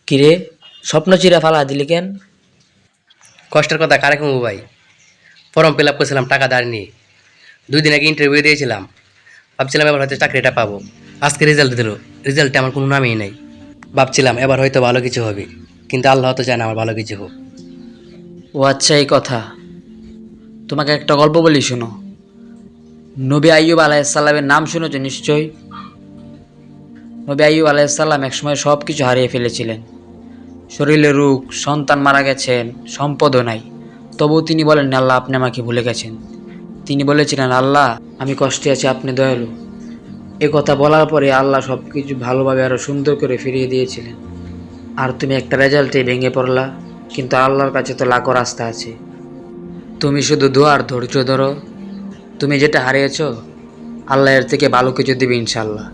কিরে, স্বপ্ন চিরা ফালা দিলি কেন? কষ্টের কথা কারে কমু ভাই। ফর্ম ফিল আপ করছিলাম টাকা ধার নিয়ে। 2 দিন আগে ইন্টারভিউ দিয়েছিলাম। ভাবছিলাম এবার হয়তো চাকরিটা পাবো। আজকে রেজাল্ট দিল। রেজাল্টে আমার কোনো নামই নাই। ভাবছিলাম এবার হয়তো ভালো কিছু হবে, কিন্তু আল্লাহ তো চায় না আমার ভালো কিছু হোক। ও আচ্ছা, এই কথা। তোমাকে একটা গল্প বলি, শোনো। নবী আইয়ুব আলাইসাল্লামের নাম শুনেছো নিশ্চয়ই। নবী আইয়ুব আলাইসাল্লাম একসময় সব কিছু হারিয়ে ফেলেছিলেন। শরীরে রোগ, সন্তান মারা গেছেন, সম্পদও নাই। তবুও তিনি বলেন, আল্লাহ আপনি আমাকে ভুলে গেছেন। তিনি বলেছিলেন, আল্লাহ আমি কষ্টে আছি, আপনি দয়ালু। এ কথা বলার পরে আল্লাহ সব কিছু ভালোভাবে আরও সুন্দর করে ফিরিয়ে দিয়েছিলেন। আর তুমি একটা রেজাল্টে ভেঙে পড়লা, কিন্তু আল্লাহর কাছে তো লাখো রাস্তা আছে। তুমি শুধু দোয়া আর ধৈর্য ধরো। তুমি যেটা হারিয়েছো, আল্লাহ এর থেকে ভালো কিছু দিবে ইনশাল্লাহ।